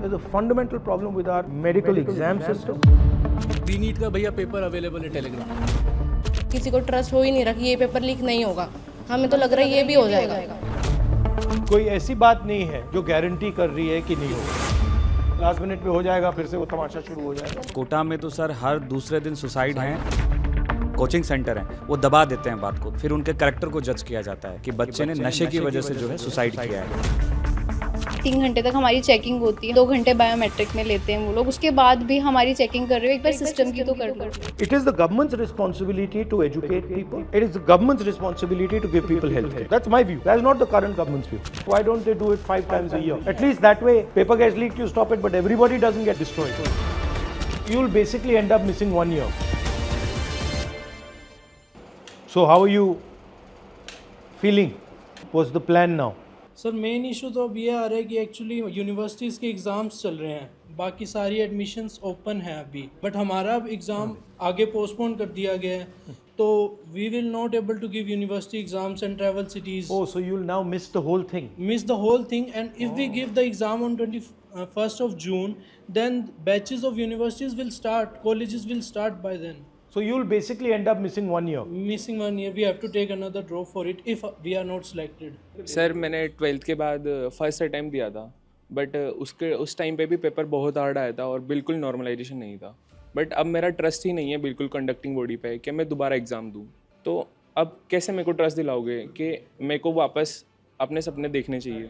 There's a fundamental problem with our medical exam system. NEET का भैया paper available है Telegram. किसी को ट्रस्ट हो ही नहीं रहा कि ये पेपर लीक नहीं होगा। हमें तो लग रहा है ये भी हो जाएगा। कोई ऐसी बात नहीं है जो गारंटी कर रही है कि नहीं होगा। लास्ट मिनट पे हो जाएगा, फिर से वो तमाशा शुरू हो जाएगा। कोटा में तो सर हर दूसरे दिन सुसाइड हैं। कोचिंग सेंटर हैं, वो दबा देते हैं बात को, फिर उनके कैरेक्टर को जज किया जाता है कि बच्चे ने नशे की वजह से जो है सुसाइड किया है। 3 घंटे तक हमारी चेकिंग होती है, 2 घंटे बायोमेट्रिक में लेते हैं वो लोग, उसके बाद भी हमारी चेकिंग कर रहे हो। एक बार सिस्टम की तो कर लो। It is the government's responsibility to educate people. It is the government's responsibility to give people health care. That's my view. That's not the current government's view. Why don't they do it 5 times a year? At least that way, paper gets leaked, you stop it, but everybody doesn't get destroyed. You'll basically end up missing 1 year. So how are you feeling? What's the plan now? Sir main issue तो अब ये आ रहा है कि actually universities के exams चल रहे हैं, बाकी सारी एडमिशन्स ओपन है अभी, बट हमारा अब एग्ज़ाम आगे पोस्टपोन कर दिया गया है, तो we will not able to give university exams and travel cities. Oh, so you'll now miss the whole thing. Miss the whole thing, and if we give the exam on 21st of June, then batches of universities will start, colleges will start by then. So you'll basically end up missing 1 year. Missing 1 year, we have to take another draw for it if we are not selected. Sir मैंने 12th के बाद first attempt दिया था, but उस time पे भी paper बहुत hard आया था और बिल्कुल नॉर्मलाइजेशन नहीं था। बट अब मेरा ट्रस्ट ही नहीं है बिल्कुल कंडक्टिंग बॉडी पे कि मैं दोबारा एग्ज़ाम दूँ। तो अब कैसे मेरे को ट्रस्ट दिलाओगे कि मेरे को वापस अपने सपने देखने चाहिए?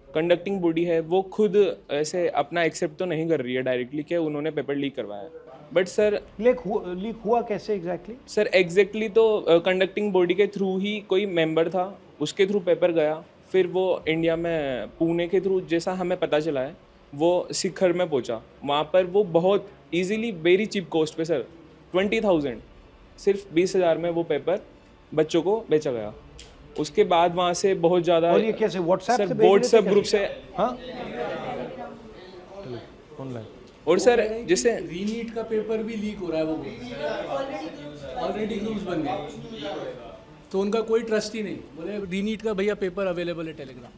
कंडक्टिंग बॉडी है वो खुद ऐसे अपना एक्सेप्ट तो नहीं कर रही है डायरेक्टली कि उन्होंने पेपर लीक करवाया, बट सर लीक हुआ कैसे एग्जैक्टली? सर एग्जैक्टली तो कंडक्टिंग बॉडी के थ्रू ही कोई मेंबर था, उसके थ्रू पेपर गया, फिर वो इंडिया में पुणे के थ्रू जैसा हमें पता चला है वो शिखर में पहुंचा। वहाँ पर वो बहुत इजीली वेरी चीप कॉस्ट पे सर 20,000 सिर्फ 20,000 में वो पेपर बच्चों को बेचा गया। उसके बाद वहाँ से बहुत ज़्यादा, और ये कैसे व्हाट्सएप से व्हाट्सएप ग्रुप से? हाँ ऑनलाइन। और सर जैसे रीनीट का पेपर भी लीक हो रहा है, वो ऑलरेडी न्यूज़ बन गया, तो उनका कोई ट्रस्ट ही नहीं। बोले रीनीट का भैया पेपर अवेलेबल है टेलीग्राम।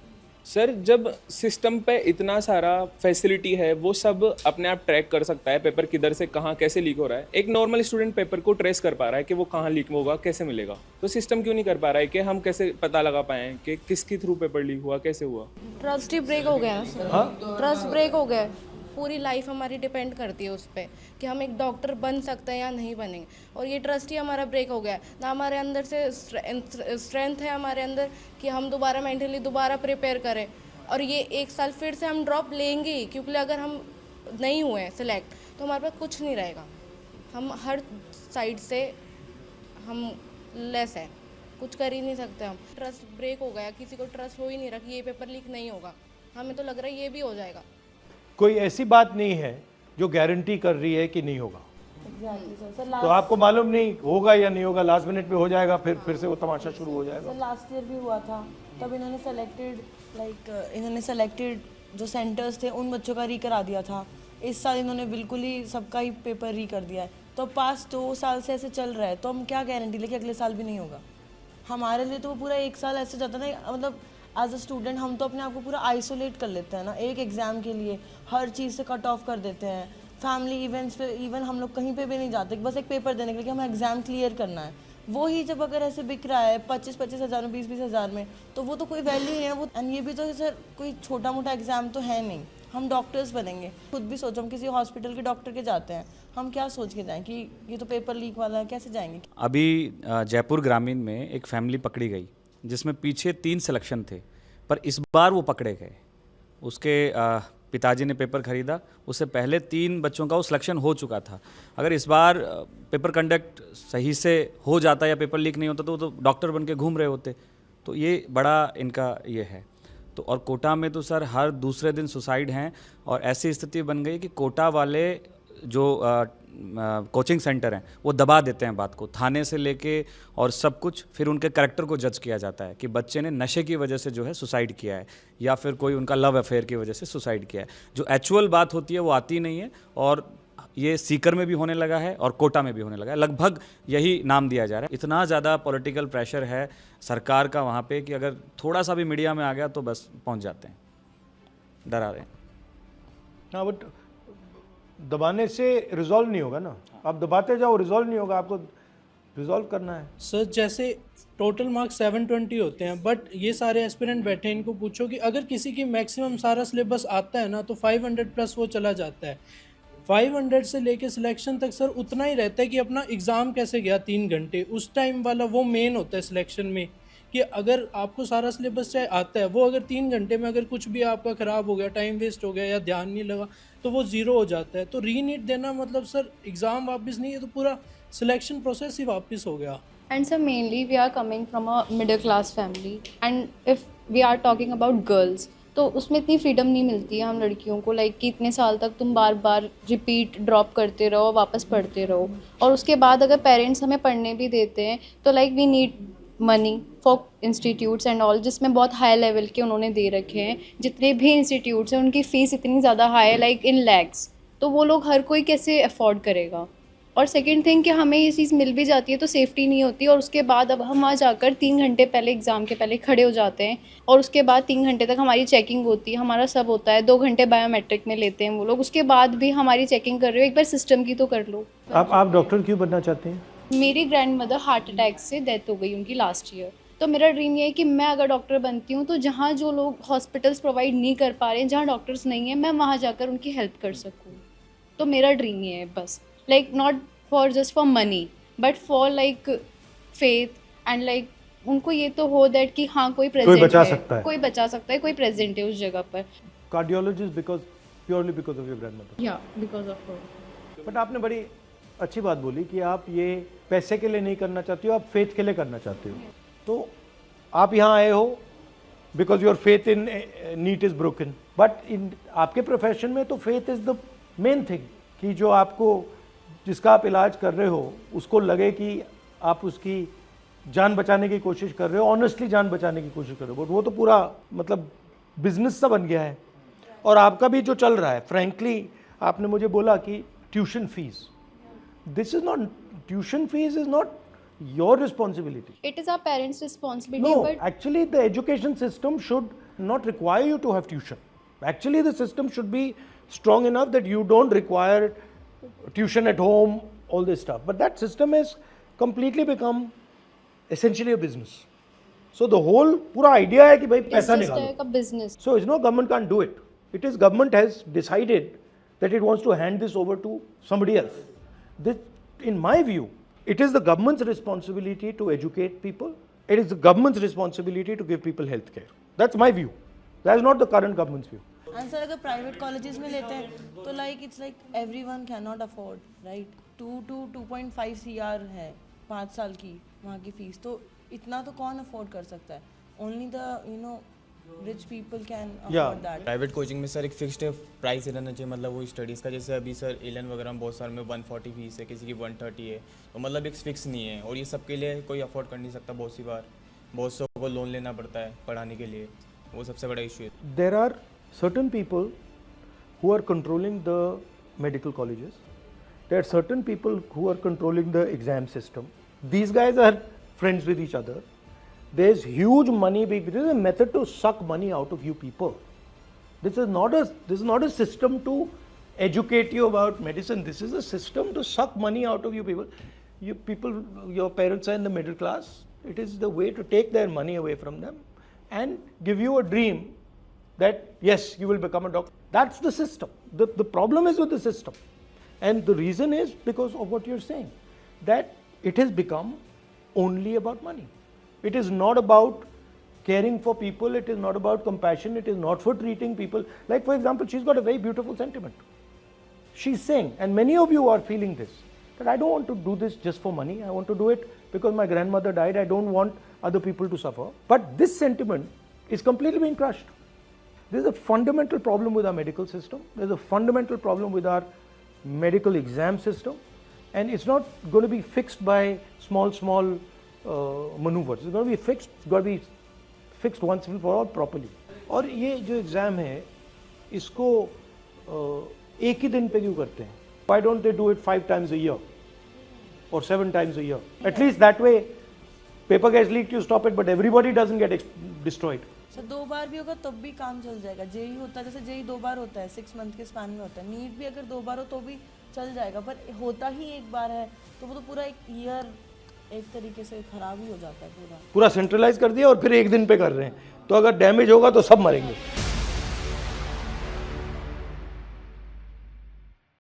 सर जब सिस्टम पे इतना सारा फैसिलिटी है, वो सब अपने आप ट्रैक कर सकता है पेपर किधर से कहाँ कैसे लीक हो रहा है। एक नॉर्मल स्टूडेंट पेपर को ट्रेस कर पा रहा है कि वो कहाँ लीक होगा, कैसे मिलेगा, तो सिस्टम क्यों नहीं कर पा रहा है कि हम कैसे पता लगा पाएँ कि किसके थ्रू पेपर लीक हुआ, कैसे हुआ? ट्रस्ट ही ब्रेक हो गया सर। ट्रस्ट ब्रेक हो गया। पूरी लाइफ हमारी डिपेंड करती है उस पर कि हम एक डॉक्टर बन सकते हैं या नहीं बनेंगे, और ये ट्रस्ट ही हमारा ब्रेक हो गया। ना हमारे अंदर से स्ट्रेंथ है हमारे अंदर कि हम दोबारा मेंटली दोबारा प्रिपेयर करें, और ये 1 साल फिर से हम ड्रॉप लेंगे ही, क्योंकि अगर हम नहीं हुए सिलेक्ट तो हमारे पास कुछ नहीं रहेगा। हम हर साइड से हम लेस है, कुछ कर ही नहीं सकते। हम ट्रस्ट ब्रेक हो गया, किसी को ट्रस्ट हो ही नहीं रहा कि ये पेपर लीक नहीं होगा। हमें तो लग रहा है ये भी हो जाएगा। कोई ऐसी बात नहीं है जो गारंटी कर रही है कि नहीं होगा। तो आपको मालूम नहीं होगा या नहीं होगा, लास्ट मिनट पे हो जाएगा, फिर से वो तमाशा शुरू हो जाएगा। सर लास्ट ईयर भी हुआ था, तब इन्होंने सेलेक्टेड जो सेंटर्स थे उन बच्चों का री करा दिया था। इस साल इन्होंने बिल्कुल ही सबका ही पेपर री कर दिया है। तो पास 2 साल से ऐसे चल रहा है, तो हम क्या गारंटी ले कि अगले साल भी नहीं होगा? हमारे लिए तो वो पूरा 1 साल ऐसे जाता ना, मतलब एज अ स्टूडेंट हम तो अपने आप को पूरा आइसोलेट कर लेते हैं ना, एक एग्ज़ाम के लिए हर चीज़ से कट ऑफ कर देते हैं। फैमिली इवेंट्स पे इवन हम लोग कहीं पे भी नहीं जाते, बस एक पेपर देने के लिए कि हमें एग्ज़ाम क्लियर करना है। वो ही जब अगर ऐसे बिक रहा है 25-25 हज़ार में, 20-20 हज़ार में, तो वो तो कोई वैल्यू नहीं है वो। एंड ये भी तो सर कोई छोटा मोटा एग्ज़ाम तो है नहीं, हम डॉक्टर्स बनेंगे। खुद भी सोचो, हम किसी हॉस्पिटल के डॉक्टर के जाते हैं, हम क्या सोच के जाएँ कि ये तो पेपर लीक वाला है, कैसे जाएंगे? अभी जयपुर ग्रामीण में एक फैमिली पकड़ी गई जिसमें पीछे 3 सिलेक्शन थे, पर इस बार वो पकड़े गए। उसके पिताजी ने पेपर खरीदा, उससे पहले 3 बच्चों का वो सिलेक्शन हो चुका था। अगर इस बार पेपर कंडक्ट सही से हो जाता या पेपर लीक नहीं होता तो वो तो डॉक्टर बन के घूम रहे होते। तो ये बड़ा इनका ये है। तो और कोटा में तो सर हर दूसरे दिन सुसाइड हैं, और ऐसी स्थिति बन गई कि कोटा वाले जो कोचिंग सेंटर हैं वो दबा देते हैं बात को, थाने से लेके और सब कुछ, फिर उनके कैरेक्टर को जज किया जाता है कि बच्चे ने नशे की वजह से जो है सुसाइड किया है, या फिर कोई उनका लव अफेयर की वजह से सुसाइड किया है। जो एक्चुअल बात होती है वो आती नहीं है, और ये सीकर में भी होने लगा है और कोटा में भी होने लगा है। लगभग यही नाम दिया जा रहा है। इतना ज़्यादा पॉलिटिकल प्रेशर है सरकार का वहाँ पे कि अगर थोड़ा सा भी मीडिया में आ गया तो बस पहुँच जाते हैं, डरा रहे हैं। हाँ बट दबाने से रिजॉल्व नहीं होगा ना, आप दबाते जाओ रिजॉल्व नहीं होगा, आपको रिजॉल्व करना है। सर जैसे टोटल मार्क्स 720 होते हैं, बट ये सारे एस्पिरेंट बैठे हैं, इनको पूछो कि अगर किसी की मैक्सिमम सारा सिलेबस आता है ना तो 500 प्लस वो चला जाता है। 500 से लेके सिलेक्शन तक सर उतना ही रहता है कि अपना एग्ज़ाम कैसे गया 3 घंटे, उस टाइम वाला वो मेन होता है सिलेक्शन में, कि अगर आपको सारा सिलेबस चाहे आता है, वो अगर 3 घंटे में अगर कुछ भी आपका ख़राब हो गया, टाइम वेस्ट हो गया या ध्यान नहीं लगा तो वो ज़ीरो हो जाता है। तो रीनीट देना मतलब सर एग्ज़ाम वापस नहीं है तो पूरा सिलेक्शन प्रोसेस ही वापस हो गया। And so mainly we are coming from a middle class family, and if we are talking about girls, तो उसमें इतनी फ्रीडम नहीं मिलती है हम लड़कियों को, लाइक कि इतने साल तक तुम बार बार रिपीट ड्रॉप करते रहो, वापस पढ़ते रहो, और उसके बाद अगर पेरेंट्स हमें पढ़ने भी देते हैं तो like we need money for institutes and all, जिसमें बहुत हाई लेवल के उन्होंने दे रखे हैं। जितने भी इंस्टीट्यूट्स हैं उनकी फ़ीस इतनी ज़्यादा हाई है, लाइक इन लैक्स, तो वो लोग हर कोई कैसे अफोर्ड करेगा। और सेकंड थिंग कि हमें ये चीज़ मिल भी जाती है तो सेफ्टी नहीं होती, और उसके बाद अब हम वहाँ जाकर 3 घंटे पहले एग्ज़ाम के पहले खड़े हो जाते हैं, और उसके बाद 3 घंटे तक हमारी चेकिंग होती है, हमारा सब होता है, 2 घंटे बायोमेट्रिक में लेते हैं वो लोग, उसके बाद भी हमारी चेकिंग कर रहे हो, एक बार सिस्टम की तो कर लो। आप डॉक्टर क्यों बनना चाहते हैं? मेरी ग्रैंड मदर हार्ट अटैक से डेथ हो गई उनकी लास्ट ईयर, तो मेरा ड्रीम ये है कि मैं अगर डॉक्टर बनती हूँ तो जहाँ जो लोग हॉस्पिटल्स प्रोवाइड नहीं कर पा रहे हैं, जहाँ डॉक्टर्स नहीं हैं, मैं वहाँ जाकर उनकी हेल्प कर सकूँ। तो मेरा ड्रीम ये है बस, like not for just for money but for like faith and like उनको ये तो हो दैट कि हाँ कोई प्रेजेंट बचा है, सकता है। कोई बचा सकता है, कोई प्रेजेंट है उस जगह पर। Cardiologist purely because of your grandmother. या बिकॉज ऑफ हर। बट आपने बड़ी अच्छी बात बोली कि आप ये पैसे के लिए नहीं करना चाहती हो, आप फेथ के लिए करना चाहते हो। तो आप यहाँ आए हो because your faith in NEET is broken, but in आपके प्रोफेशन में तो faith is the main thing, कि जो आपको जिसका आप इलाज कर रहे हो उसको लगे कि आप उसकी जान बचाने की कोशिश कर रहे हो, ऑनेस्टली जान बचाने की कोशिश कर रहे हो। वो तो पूरा मतलब बिजनेस सा बन गया है। और आपका भी जो चल रहा है, फ्रैंकली आपने मुझे बोला कि tuition fees, this is not, tuition fees is not your responsibility. It is our parents' responsibility. No, but actually the education system should not require you to have tuition. Actually the system should be strong enough that you don't require tuition at home, all this stuff. But that system has completely become essentially a business. So the whole पूरा idea है कि भाई पैसा it's just निकालो. like a business. So it's no, government can't do it. It is government has decided that it wants to hand this over to somebody else. This, in my view, it is the government's responsibility to educate people. It is the government's responsibility to give people health care. That's my view. That is not the current government's view. And sir अगर private colleges में लेते हैं तो like it's like everyone can not afford, right. 2.5 CR है 5 साल की वहाँ की फीस, तो इतना तो कौन अफोर्ड कर सकता है? Only the rich people can afford that. Private coaching में सर एक फिक्स्ड प्राइस रहना चाहिए, मतलब वो स्टडीज़ का। जैसे अभी सर एलन वगैरह में बहुत सारे में 140 फीस है, किसी की 130 है, तो मतलब एक फिक्स नहीं है, और ये सबके लिए कोई अफोर्ड कर नहीं सकता। बहुत सी बार बहुत सौ को लोन लेना पड़ता है पढ़ाने के लिए, वो सबसे बड़ा इशू है। There are certain people who are controlling the medical colleges. There are certain people who are controlling the exam system. These guys are friends with each other. There's huge money. This is a method to suck money out of you people. This is not a system to educate you about medicine. This is a system to suck money out of you people. You people, your parents are in the middle class. It is the way to take their money away from them and give you a dream that yes, you will become a doctor. That's the system. The problem is with the system, and the reason is because of what you're saying, that it has become only about money. It is not about caring for people. It is not about compassion. It is not for treating people. Like for example, she's got a very beautiful sentiment. She's saying, and many of you are feeling this, that I don't want to do this just for money. I want to do it because my grandmother died. I don't want other people to suffer. But this sentiment is completely being crushed. There's a fundamental problem with our medical system. There's a fundamental problem with our medical exam system. And it's not going to be fixed by small maneuvers. It's going to be fixed. It's got to be fixed once and for all properly. और ये जो exam है इसको एक ही दिन पे क्यों करते हैं? Why don't they do it 5 times a year or 7 times a year? At least that way paper gets leaked, you stop it, but everybody doesn't get destroyed. Sir 2 बार भी होगा तब भी काम चल जाएगा। जेई होता है, जैसे जेई 2 बार होता है, 6 मंथ के स्पैन में होता है। नीट भी अगर 2 बार हो तो भी चल जाएगा, पर होता ही एक बार है तो वो तो पूरा एक ईयर एक तरीके से खराब ही हो जाता है पूरा। पूरा सेंट्रलाइज कर दिया और फिर एक दिन पे कर रहे हैं, तो अगर डैमेज होगा तो सब मरेंगे।